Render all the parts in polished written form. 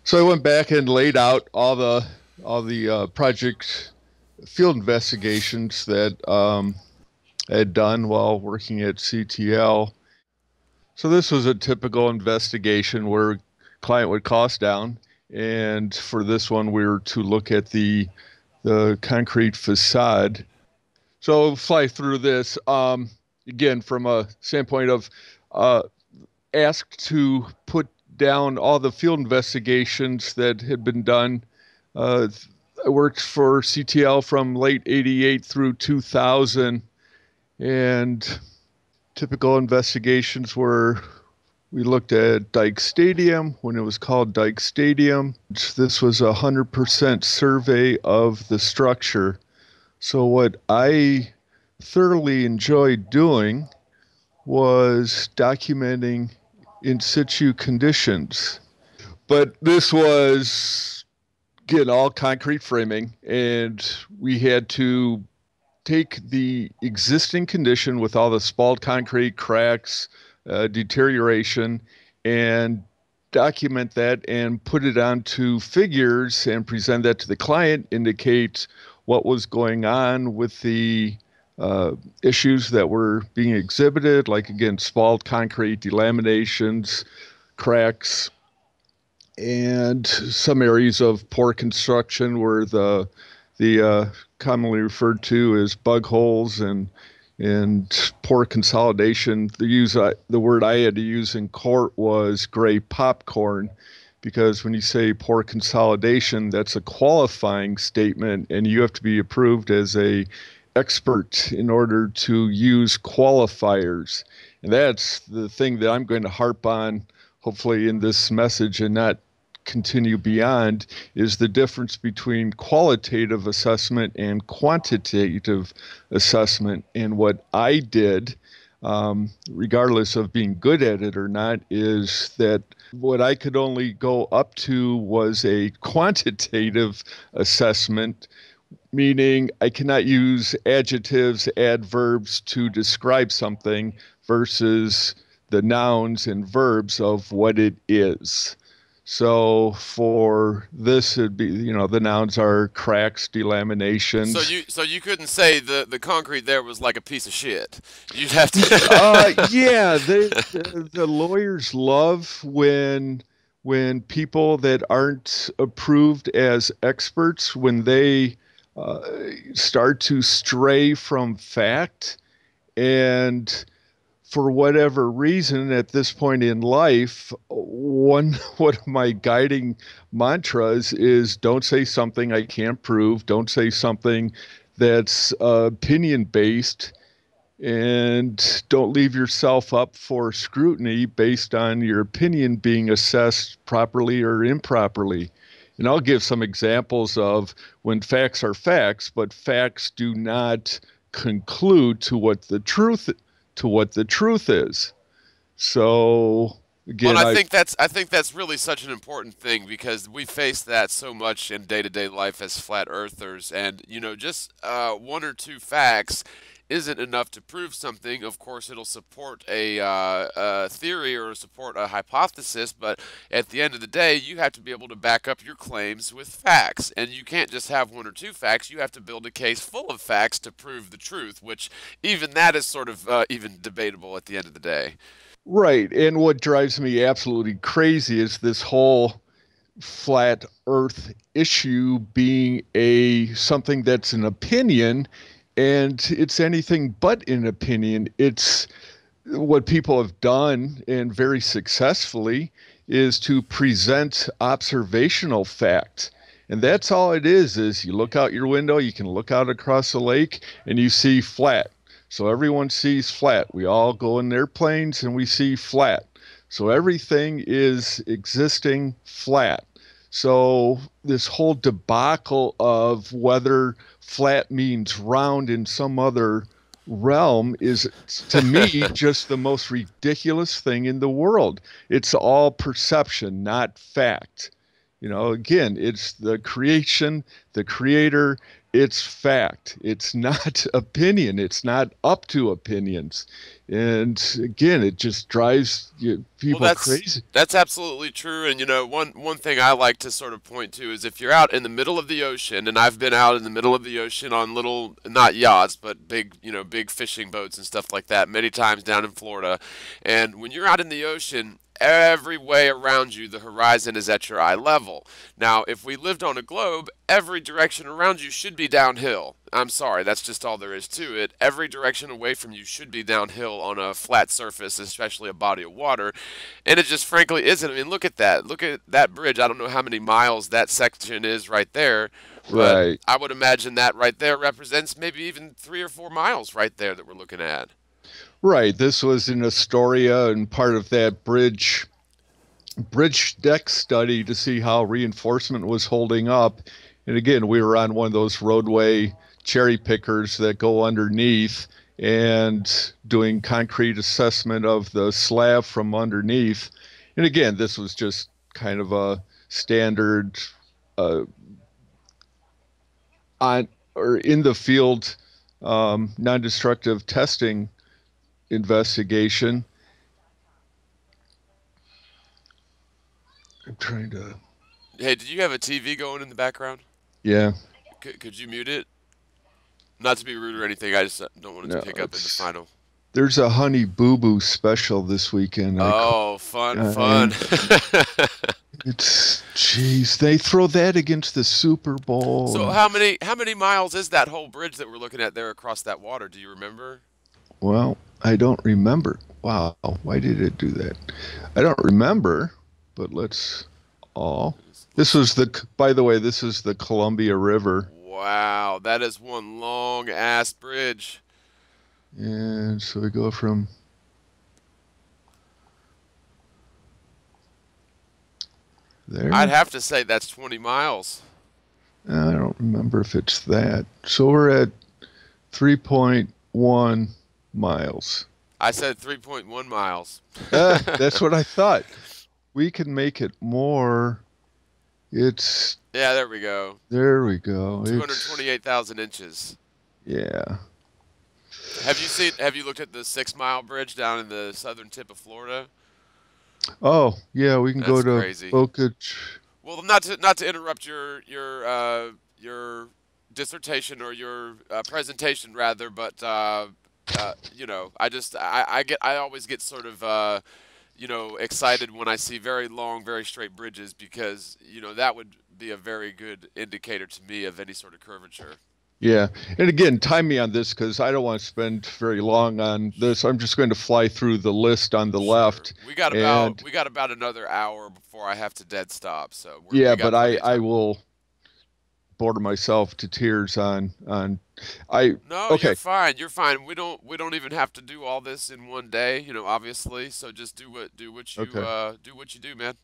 So I went back and laid out all the project field investigations that I had done while working at CTL. So this was a typical investigation where client would cost down, and for this one we were to look at the concrete facade. So fly through this again from a standpoint of uh, asked to put down all the field investigations that had been done. Uh, I worked for CTL from late 88 through 2000, and typical investigations were we looked at Dyke Stadium when it was called Dyke Stadium. This was a 100% survey of the structure. So what I thoroughly enjoyed doing was documenting in situ conditions. But this was, again, all concrete framing, and we had to take the existing condition with all the spalled concrete, cracks, deterioration, and document that and put it onto figures and present that to the client, indicate what was going on with the issues that were being exhibited, like again, spalled concrete, delaminations, cracks, and some areas of poor construction where the commonly referred to as bug holes and poor consolidation. The word I had to use in court was gray popcorn, because when you say poor consolidation, that's a qualifying statement, and you have to be approved as a expert in order to use qualifiers. And that's the thing that I'm going to harp on, hopefully in this message and not continue beyond, is the difference between qualitative assessment and quantitative assessment. And what I did, regardless of being good at it or not, is that what I could only go up to was a quantitative assessment, meaning I cannot use adjectives, adverbs to describe something versus the nouns and verbs of what it is. So for this, it'd be, the nouns are cracks, So delaminations. you couldn't say the concrete there was like a piece of shit. You'd have to. Yeah, the lawyers love when people that aren't approved as experts, when they uh, start to stray from fact, and for whatever reason at this point in life, one of my guiding mantras is don't say something I can't prove, don't say something that's opinion based, and don't leave yourself up for scrutiny based on your opinion being assessed properly or improperly. And I'll give some examples of when facts are facts, but facts do not conclude to what the truth is. So Well, again, I I think that's really such an important thing because we face that so much in day to day life as flat earthers, and just one or two facts isn't enough to prove something. Of course, it'll support a theory or support a hypothesis, but at the end of the day, you have to be able to back up your claims with facts, and you can't just have one or two facts. You have to build a case full of facts to prove the truth, which even that is sort of even debatable at the end of the day. right. And what drives me absolutely crazy is this whole flat earth issue being a something that's an opinion, and it's anything but an opinion. It's what people have done, and very successfully, is to present observational fact. And that's all it is you look out your window, you can look out across the lake, and you see flat. So everyone sees flat. We all go in airplanes and we see flat. So everything is existing flat. So this whole debacle of whether flat means round in some other realm is, to me, just the most ridiculous thing in the world. It's all perception, not fact. Again, it's the creation, the creator. it's fact. It's not opinion. It's not up to opinions. And again, it just drives Well, people crazy. that's absolutely true. And one thing I like to sort of point to is if you're out in the middle of the ocean, and I've been out in the middle of the ocean on little, not yachts, but big, big fishing boats and stuff like that, many times down in Florida. And when you're out in the ocean, every way around you, the horizon is at your eye level. Now, if we lived on a globe, every direction around you should be downhill. I'm sorry, that's just all there is to it. Every direction away from you should be downhill on a flat surface, especially a body of water. And it just frankly isn't. I mean, look at that. Look at that bridge. I don't know how many miles that section is right there, but Right. I would imagine that right there represents maybe even 3 or 4 miles right there that we're looking at. Right. This was in Astoria and part of that bridge deck study to see how reinforcement was holding up. And again, we were on one of those roadway cherry pickers that go underneath and doing concrete assessment of the slab from underneath. And again, this was just kind of a standard uh, on or in the field non-destructive testing investigation. I'm trying to, Hey, did you have a TV going in the background? yeah, Could you mute it? Not to be rude or anything, I just don't want it to no, pick up in the final. there's a Honey Boo Boo special this weekend. Oh, fun, fun. And it's, geez, they throw that against the Super Bowl. So And, how many miles is that whole bridge that we're looking at there across that water? Do you remember? well, I don't remember. Wow, why did it do that? I don't remember, but let's all. This was by the way, this is the Columbia River. Wow, that is one long ass bridge. And so we go from I'd there. have to say that's 20 miles. I don't remember if it's that. So we're at 3.1 miles. I said 3.1 miles. That's what I thought. We can make it more. It's Yeah, there we go. there we go. It's 228,000 inches. yeah. Have you looked at the 6 Mile Bridge down in the southern tip of Florida? Oh, yeah, we can go That's to crazy. Boca. Well, not to interrupt your dissertation or your presentation rather, but I always get sort of excited when I see very long, very straight bridges because that would be a very good indicator to me of any sort of curvature. Yeah. And again, time me on this because I don't want to spend very long on this. I'm just going to fly through the list on the Sure. left. We And got about another hour before I have to dead stop, so we yeah, got but plenty of I time. will bore myself to tears on I No, you're okay. fine. You're fine. We don't even have to do all this in one day, obviously. So just Okay. do what you do, man.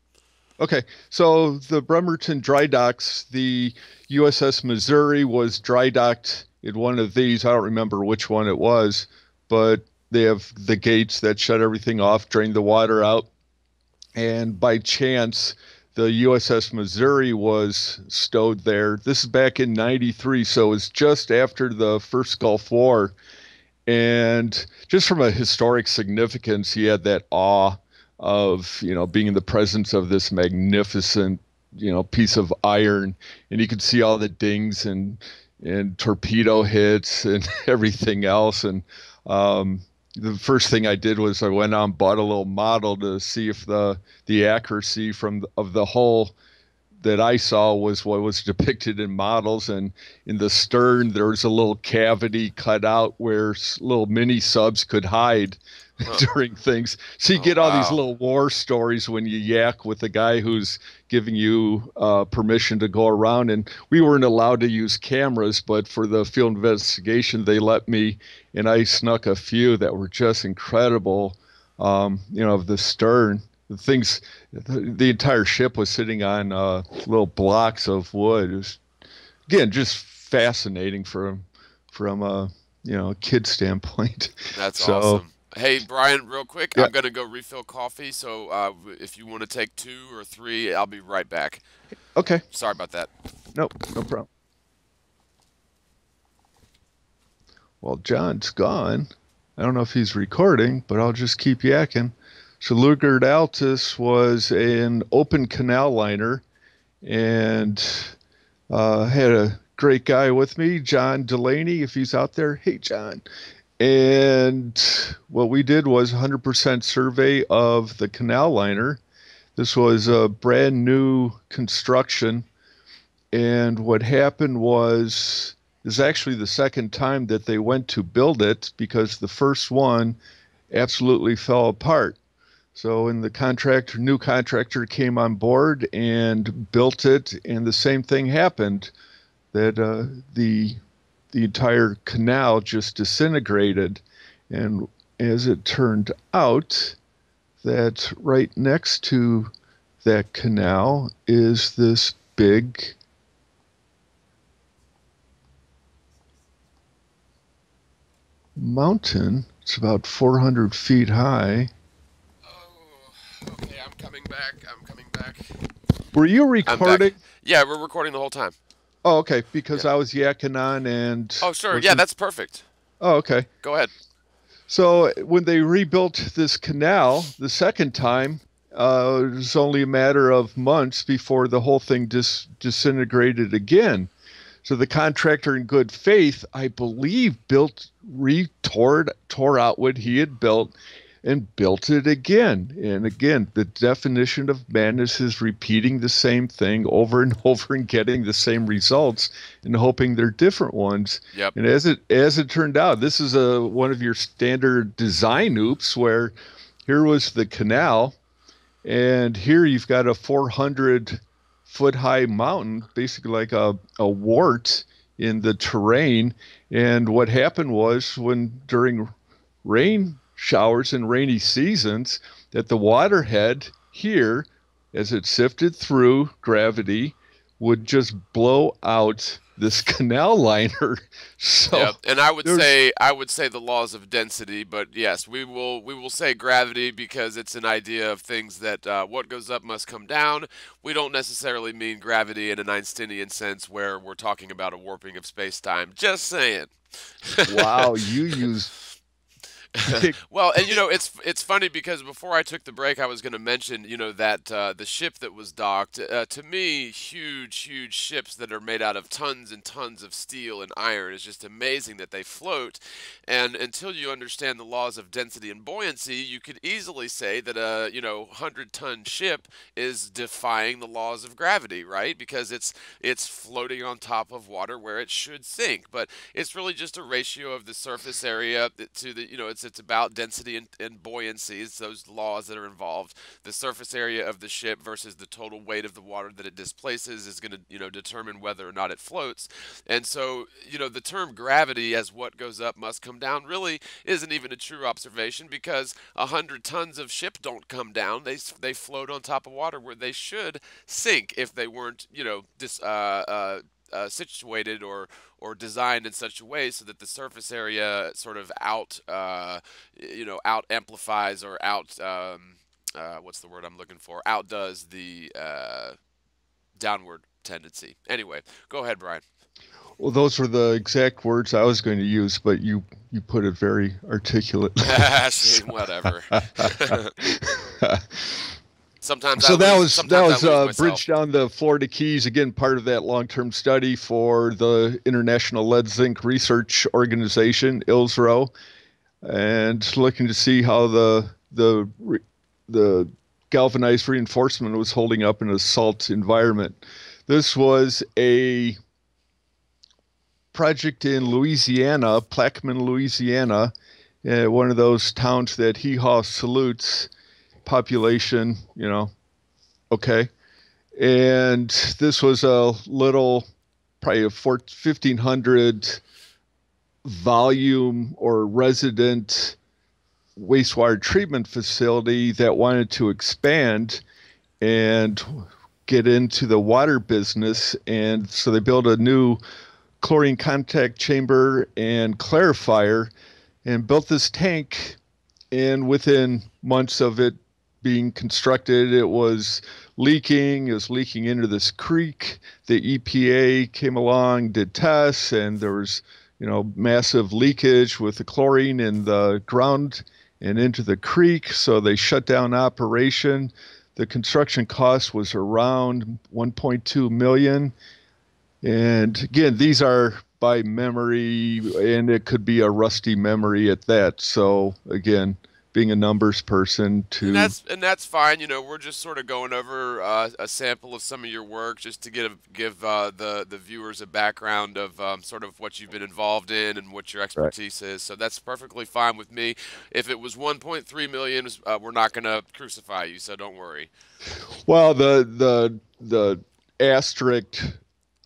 Okay, so the Bremerton dry docks, the USS Missouri was dry docked in one of these. I don't remember which one it was, but they have the gates that shut everything off, drain the water out. And by chance, the USS Missouri was stowed there. This is back in '93, so it's just after the first Gulf War. And just from a historic significance, he had that awe of, being in the presence of this magnificent, piece of iron. And you could see all the dings and torpedo hits and everything else. And um, the first thing I did was I went out and bought a little model to see if the accuracy of the hull that I saw was what was depicted in models. And in the stern, there was a little cavity cut out where little mini subs could hide Huh. during things. So you Oh get all these wow. little war stories when you yak with the guy who's giving you permission to go around. And we weren't allowed to use cameras, but for the field investigation, they let me, and I snuck a few that were just incredible. Of the stern, the things, the entire ship was sitting on little blocks of wood. It was again just fascinating from a kid standpoint. That's So awesome. Hey Brian, real quick, yeah, I'm gonna go refill coffee. So if you want to take 2 or 3, I'll be right back. okay, Sorry about that. no, no problem. Well, John's gone. I don't know if he's recording, but I'll just keep yakking. So Lugard Altus was an open canal liner, and had a great guy with me, John Delaney, if he's out there. Hey, John. And what we did was 100% survey of the canal liner. This was a brand new construction. And what happened was, this is actually the second time that they went to build it because the first one absolutely fell apart. So when new contractor came on board and built it, and the same thing happened, that the entire canal just disintegrated. And as it turned out, that right next to that canal is this big mountain. It's about 400 feet high. Oh, okay. I'm coming back. I'm coming back. Were you I'm back. recording? Yeah, we're recording the whole time. Oh, okay, because Yeah. I was yakking on and Oh, sure. Yeah, wasn't. that's perfect. Oh, okay. Go ahead. So when they rebuilt this canal the second time, it was only a matter of months before the whole thing disintegrated again. So the contractor, in good faith, I believe, tore out what he had built and built it again. And again, the definition of madness is repeating the same thing over and over and getting the same results and hoping they're different ones. Yep. And as it turned out, this is one of your standard design oops where here was the canal, and here you've got a 400-foot high mountain, basically like a wart in the terrain. And what happened was during rain showers and rainy seasons, that the waterhead here, as it sifted through gravity, would just blow out this canal liner. So Yep. And I would say the laws of density, but yes, we will say gravity because it's an idea of things that what goes up must come down. We don't necessarily mean gravity in an Einsteinian sense where we're talking about a warping of space-time. Just saying. wow, you use big. Well, and it's funny because before I took the break, I was going to mention that the ship that was docked. To me, huge ships that are made out of tons and tons of steel and iron is just amazing that they float. And until you understand the laws of density and buoyancy, you could easily say that a 100-ton ship is defying the laws of gravity, right? Because it's floating on top of water where it should sink. But it's really just a ratio of the surface area to the it's about density and buoyancy. It's those laws that are involved. The surface area of the ship versus the total weight of the water that it displaces is going to determine whether or not it floats. And so the term gravity as what goes up must come down really isn't even a true observation because 100 tons of ship don't come down. They float on top of water where they should sink if they weren't situated or designed in such a way so that the surface area sort of out amplifies or out what's the word I'm looking for, outdoes the downward tendency. Anyway, go ahead, Brian. Well, those were the exact words I was going to use, but you put it very articulately. Whatever. Sometimes So I that lose. was Sometimes I lose myself. bridge down the Florida Keys, again, part of that long-term study for the International Lead Zinc Research Organization, ILSRO, and looking to see how the galvanized reinforcement was holding up in a salt environment. This was a project in Louisiana, Plaquemine, Louisiana, one of those towns that hee haw salutes. Population, okay. And this was a little, probably a 1,500 volume or resident wastewater treatment facility that wanted to expand and get into the water business. And so they built a new chlorine contact chamber and clarifier and built this tank. And within months of it being constructed, it was leaking. It was leaking into this creek. The EPA came along, did tests, and there was massive leakage with the chlorine in the ground and into the creek. So they shut down operation. The construction cost was around 1.2 million. And again, these are by memory, and it could be a rusty memory at that. So again, being a numbers person to And that's fine. We're just sort of going over a sample of some of your work, just to give the viewers a background of sort of what you've been involved in and what your right. expertise is. So that's perfectly fine with me. If it was 1.3 million, we're not going to crucify you, so don't worry. Well, the asterisk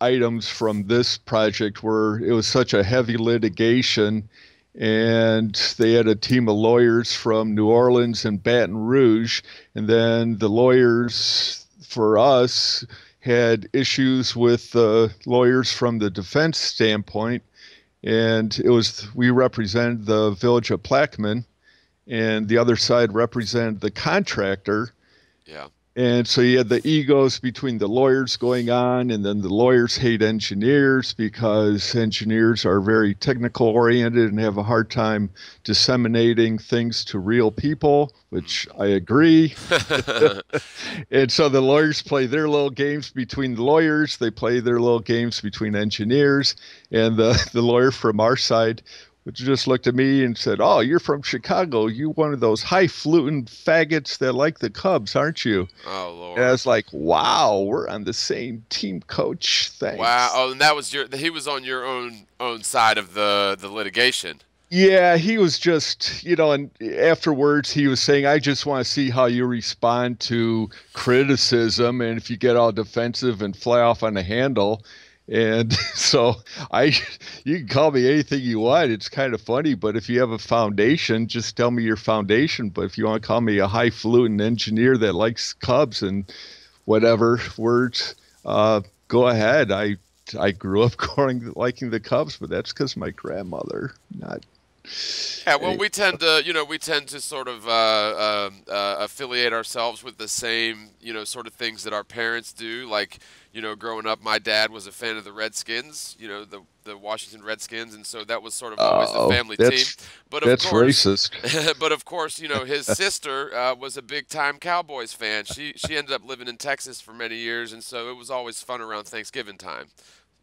items from this project were it was such a heavy litigation, and they had a team of lawyers from New Orleans and Baton Rouge, and then the lawyers for us had issues with the lawyers from the defense standpoint, and it was we represented the village of Plaquemine, and the other side represented the contractor. Yeah. And so you had the egos between the lawyers going on, and then the lawyers hate engineers because engineers are very technical oriented and have a hard time disseminating things to real people, which I agree. And so the lawyers play their little games between the lawyers, they play their little games between engineers, and the lawyer from our side just looked at me and said, "Oh, you're from Chicago. You one of those highfalutin faggots that like the Cubs, aren't you?" Oh And I Lord. was like, "Wow, we're on the same team, coach. Wow. Thanks." Oh, and that was he was on your own side of the litigation. Yeah, he was just, and afterwards he was saying, "I just want to see how you respond to criticism and if you get all defensive and fly off on the handle." And so I, you can call me anything you want. It's kind of funny, but if you have a foundation, just tell me your foundation. But if you want to call me a highfalutin engineer that likes Cubs and whatever words, go ahead. I grew up liking the Cubs, but that's because my grandmother, not Yeah, well, any. we tend to sort of affiliate ourselves with the same, sort of things that our parents do. Like, growing up, my dad was a fan of the Redskins, the Washington Redskins, and so that was sort of always the Oh, family team. that's But of that's course, racist. but of course, his sister was a big time Cowboys fan. She ended up living in Texas for many years, and so it was always fun around Thanksgiving time,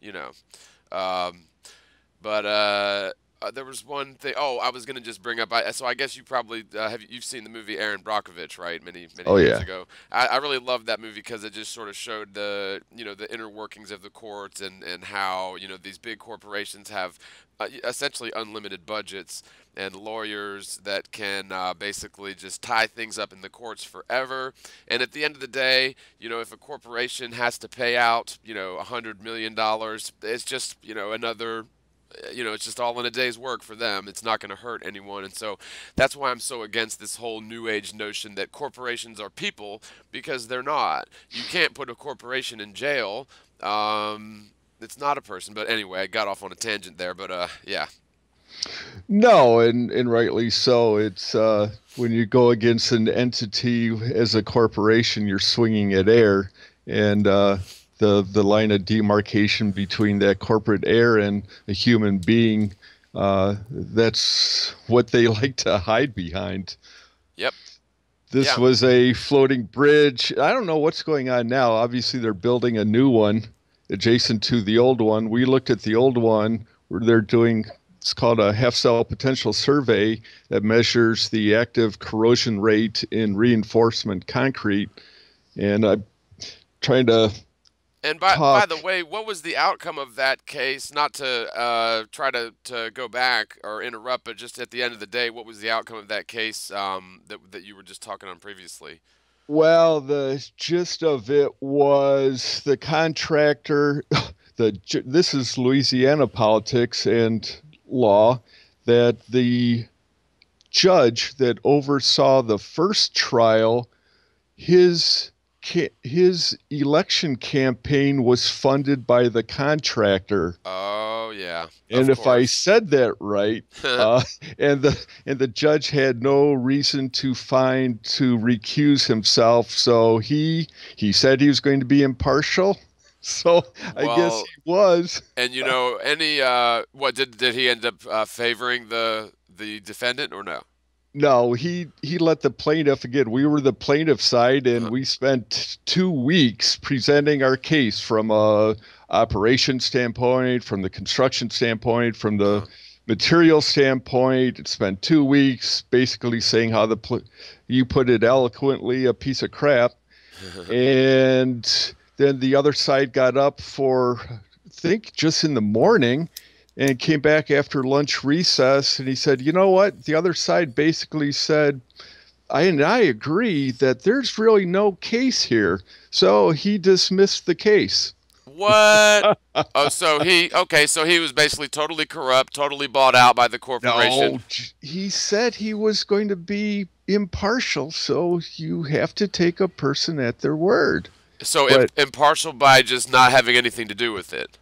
you know. Um, but there was one thing. Oh, I was gonna just bring up. So I guess you probably you've seen the movie Aaron Brockovich, right? Many Oh years yeah. ago. I really loved that movie because it just sort of showed the inner workings of the courts and how these big corporations have essentially unlimited budgets and lawyers that can basically just tie things up in the courts forever. And at the end of the day, if a corporation has to pay out $100 million, it's just another it's just all in a day's work for them. It's not going to hurt anyone. And so that's why I'm so against this whole new age notion that corporations are people, because they're not. You can't put a corporation in jail. It's not a person. But anyway, I got off on a tangent there. But yeah. No, and rightly so. It's when you go against an entity as a corporation, you're swinging at air, and the line of demarcation between that corporate air and a human being, that's what they like to hide behind. Yep. This Yeah. was a floating bridge. I don't know what's going on now. Obviously, they're building a new one adjacent to the old one. We looked at the old one where they're doing, it's called a half cell potential survey that measures the active corrosion rate in reinforcement concrete. And I'm trying to And by talk. the way, what was the outcome of that case? Not to try to go back or interrupt, but just at the end of the day, what was the outcome of that case that you were just talking on previously? Well, the gist of it was the contractor, this is Louisiana politics and law, that the judge that oversaw the first trial, his his election campaign was funded by the contractor. Oh yeah, And of if I course. said that right, uh, and the judge had no reason to find to recuse himself, so he said he was going to be impartial. So I guess Well, he was. and any what did he end up favoring the defendant or no? No, he let the plaintiff again. We were the plaintiff side, and Uh, we spent 2 weeks presenting our case from a operation standpoint, from the construction standpoint, from the uh, material standpoint. It spent 2 weeks basically saying how you put it eloquently, a piece of crap. And then the other side got up for, I think, just in the morning and came back after lunch recess. And he said, you know what? The other side basically said, I agree that there's really no case here. So he dismissed the case. what? Oh, so he was basically totally corrupt, totally bought out by the corporation. No, he said he was going to be impartial. So you have to take a person at their word. So But impartial by just not having anything to do with it.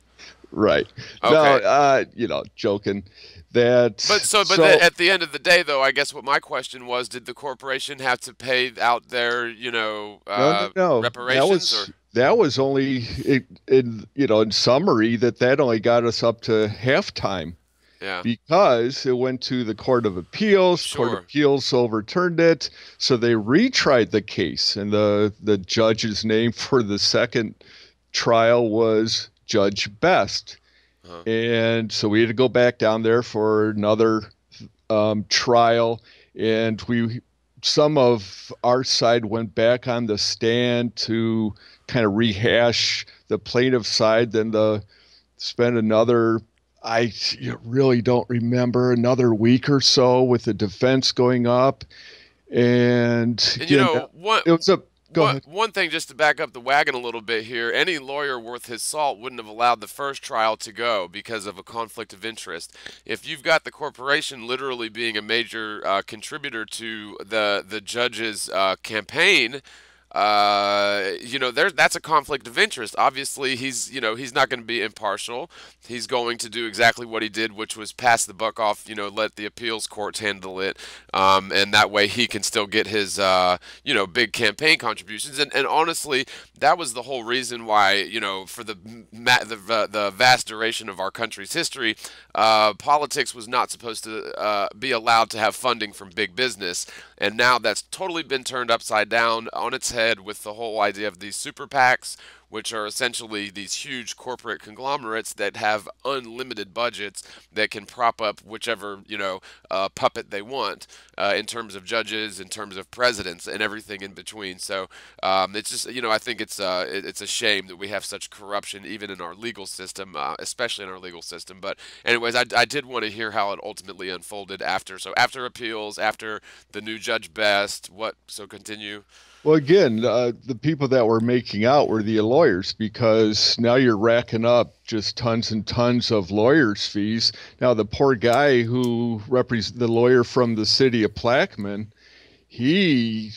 right. No, Okay. joking. That But so at the end of the day, though, I guess what my question was, did the corporation have to pay out their, no. That reparations or? was only in summary that only got us up to halftime Yeah, because it went to the Court of Appeals. Court of sure. Appeals overturned it, so they retried the case, and the judge's name for the second trial was Judge Best. Uh-huh. And so we had to go back down there for another trial, and some of our side went back on the stand to kind of rehash the plaintiff side. Then spent another, I really don't remember, another week or so with the defense going up, and And again, what it was a go One ahead. one thing, just to back up the wagon a little bit here, any lawyer worth his salt wouldn't have allowed the first trial to go because of a conflict of interest. If you've got the corporation literally being a major contributor to the judge's campaign, that's a conflict of interest. Obviously, he's not going to be impartial. He's going to do exactly what he did, which was pass the buck off. Let the appeals courts handle it, and that way he can still get his, big campaign contributions. And honestly, that was the whole reason why, for the vast duration of our country's history, politics was not supposed to be allowed to have funding from big business, and now that's totally been turned upside down on its head with the whole idea of these super PACs, which are essentially these huge corporate conglomerates that have unlimited budgets that can prop up whichever puppet they want in terms of judges, in terms of presidents, and everything in between. So it's just I think it's a shame that we have such corruption even in our legal system, especially in our legal system. But anyways, I did want to hear how it ultimately unfolded after. So after appeals, after the new Judge Best, what? So continue. Well, again, the people that were making out were the lawyers because now you're racking up just tons and tons of lawyers' fees. Now, the poor guy who represents the lawyer from the city of Plaquemine, he,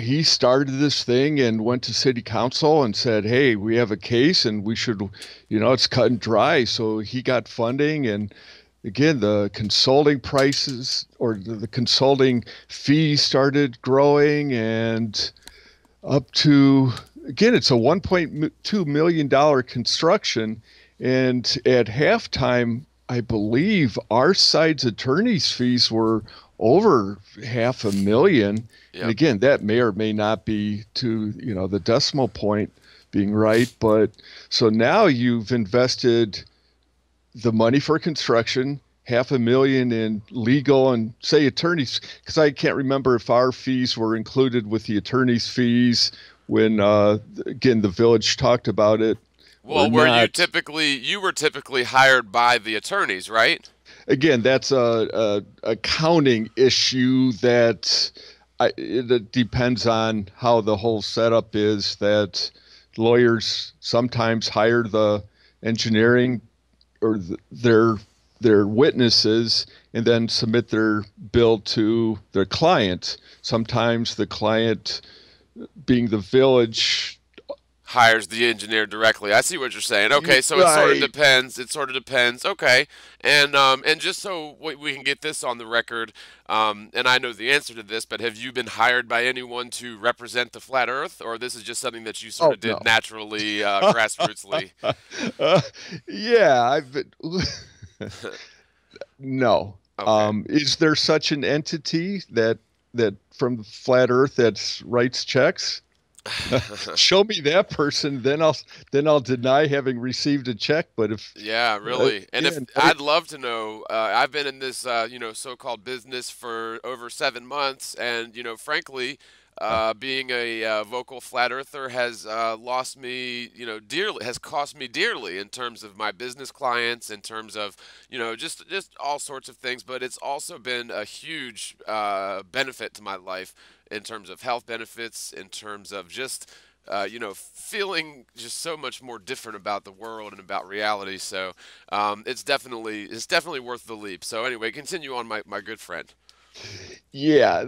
he started this thing and went to city council and said, hey, we have a case and we should, it's cut and dry. So he got funding, and again, the consulting prices or the consulting fees started growing, and up to, again, it's a $1.2 million construction. And at halftime, I believe our side's attorney's fees were over half a million. And Yep. again, that may or may not be to, the decimal point being right. But so now you've invested the money for construction, half a million in legal and say attorneys, because I can't remember if our fees were included with the attorney's fees when again the village talked about it or Well, not. you were typically hired by the attorneys, right? Again, that's a accounting issue that it depends on how the whole setup is. That lawyers sometimes hire the engineering or their witnesses and then submit their bill to their client. Sometimes the client, being the village, hires the engineer directly. I see what you're saying. Okay, so it sort of Right. depends. It sort of depends. Okay, and just so we can get this on the record, and I know the answer to this, but have you been hired by anyone to represent the flat Earth, or this is just something that you sort Oh of did no. naturally, grassrootsly? uh, yeah, I've been. No. Okay. Is there such an entity that from Flat Earth that writes checks? Show me that person, then I'll deny having received a check. But if Yeah, really. And if again, I'd love to know, I've been in this, so-called business for over 7 months, and frankly, being a vocal flat earther has lost me, dearly, has cost me dearly in terms of my business clients, in terms of, just all sorts of things. But it's also been a huge benefit to my life in terms of health benefits, in terms of just feeling just so much more different about the world and about reality. So it's definitely worth the leap. So anyway, continue on, my good friend. yeah,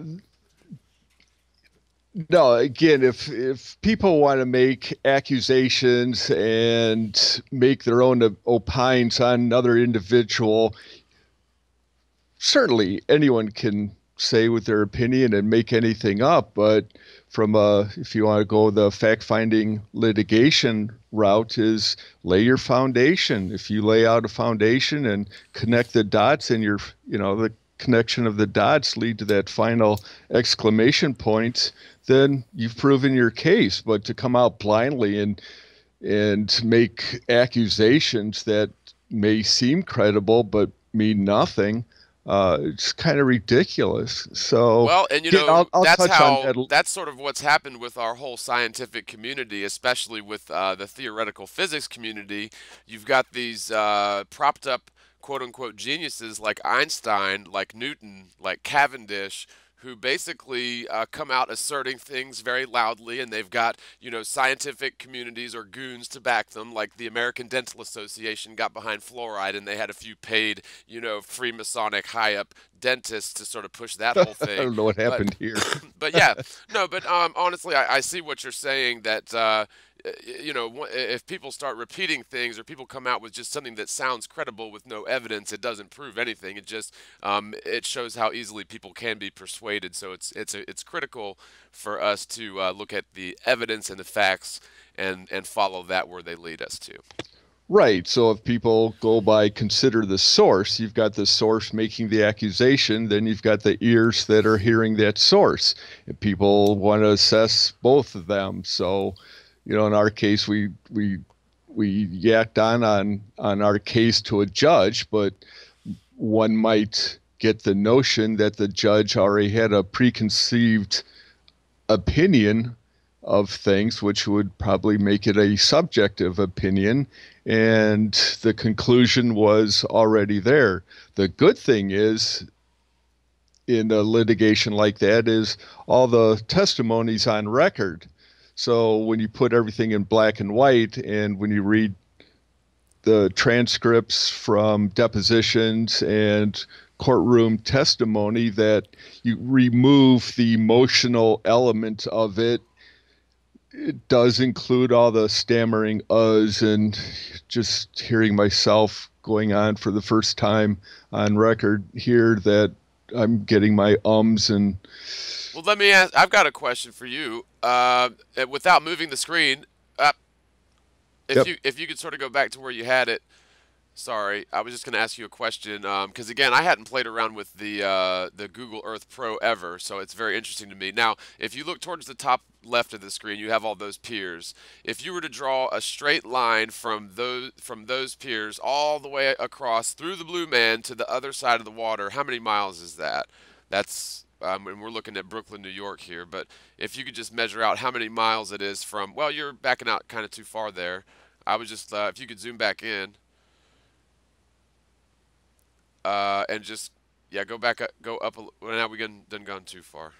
no, again, if people want to make accusations and make their own opines on another individual, certainly anyone can say with their opinion and make anything up. But if you want to go the fact-finding litigation route, is lay your foundation. If you lay out a foundation and connect the dots, and the connection of the dots lead to that final exclamation point, then you've proven your case. But to come out blindly and make accusations that may seem credible but mean nothing, it's kind of ridiculous. So Well, and again, I'll that's touch on how that. that's sort of what's happened with our whole scientific community, especially with the theoretical physics community. You've got these propped up quote unquote geniuses like Einstein, like Newton, like Cavendish, who basically come out asserting things very loudly, and they've got scientific communities or goons to back them, like the American Dental Association got behind fluoride, and they had a few paid Freemasonic high up dentists to sort of push that whole I thing. don't know what But happened here. but yeah, no, but honestly, I see what you're saying, that if people start repeating things, or people come out with just something that sounds credible with no evidence, it doesn't prove anything. It just it shows how easily people can be persuaded. So it's critical for us to look at the evidence and the facts, and follow that where they lead us to. Right. So if people go by consider the source, you've got the source making the accusation, then you've got the ears that are hearing that source. And people want to assess both of them. So, in our case, we yacked on our case to a judge, but one might get the notion that the judge already had a preconceived opinion of things, which would probably make it a subjective opinion, and the conclusion was already there. The good thing is, in a litigation like that, is all the testimonies on record. So when you put everything in black and white, and when you read the transcripts from depositions and courtroom testimony, that you remove the emotional element of it, it does include all the stammering uhs and just hearing myself going on for the first time on record here, that I'm getting my ums and Well, let me ask. I've got a question for you. Without moving the screen, if yep. you could sort of go back to where you had it. Sorry, I was just going to ask you a question, because again, I hadn't played around with the Google Earth Pro ever, so it's very interesting to me. Now, if you look towards the top left of the screen, you have all those piers. If you were to draw a straight line from those piers all the way across through the Blue Man to the other side of the water, how many miles is that? That's and we're looking at Brooklyn, New York here, but if you could just measure out how many miles it is from, well, you're backing out kind of too far there. I was just if you could zoom back in. And just, yeah, go back up, go up. Well, now we done gone too far.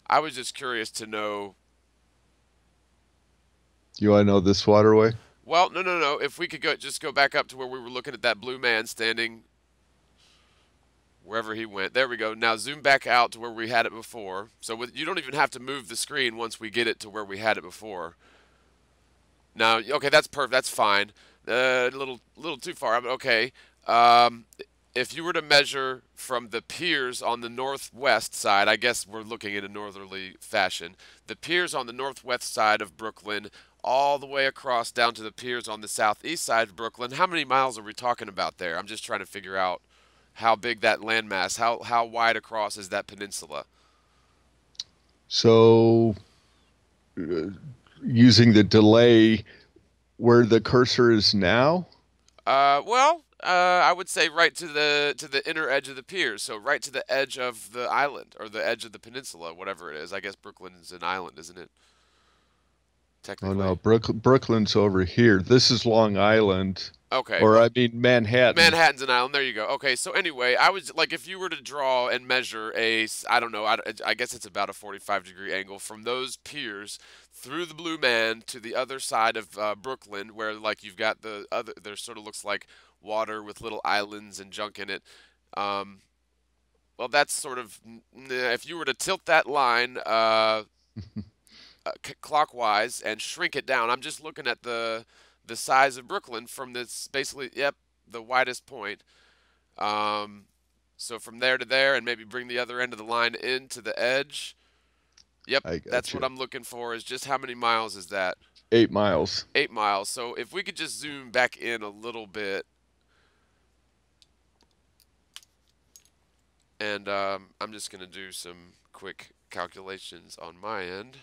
I was just curious to know. You want to know this waterway? Well, no, no, no. No, if we could just go back up to where we were looking at that Blue Man standing. Wherever he went. There we go. Now zoom back out to where we had it before. So you don't even have to move the screen once we get it to where we had it before. Now, okay, that's perfect. That's fine. A little too far. Okay. Um, if you were to measure from the piers on the northwest side, I guess we're looking in a northerly fashion. The piers on the northwest side of Brooklyn, all the way across down to the piers on the southeast side of Brooklyn. How many miles are we talking about there? I'm just trying to figure out how big that landmass, how wide across is that peninsula? So uh, using the delay where the cursor is now. I would say right to the inner edge of the piers, so right to the edge of the island or the edge of the peninsula, whatever it is. I guess Brooklyn's an island, isn't it? Oh no, Technically. Brooklyn's over here. This is Long Island, Okay. or Well, I mean Manhattan. Manhattan's an island. There you go. Okay. So anyway, I was like, if you were to draw and measure I don't know, I guess it's about a 45-degree angle from those piers through the Blue Man to the other side of Brooklyn, where like you've got the other, there sort of looks like water with little islands and junk in it. Um, well, that's sort of if you were to tilt that line clockwise and shrink it down. I'm just looking at the size of Brooklyn from this basically, yep, the widest point. Um, so from there to there, and maybe bring the other end of the line into the edge. Yep, I that's got what you. I'm looking for. Is just how many miles is that? 8 miles. 8 miles. So if we could just zoom back in a little bit, and I'm just gonna do some quick calculations on my end.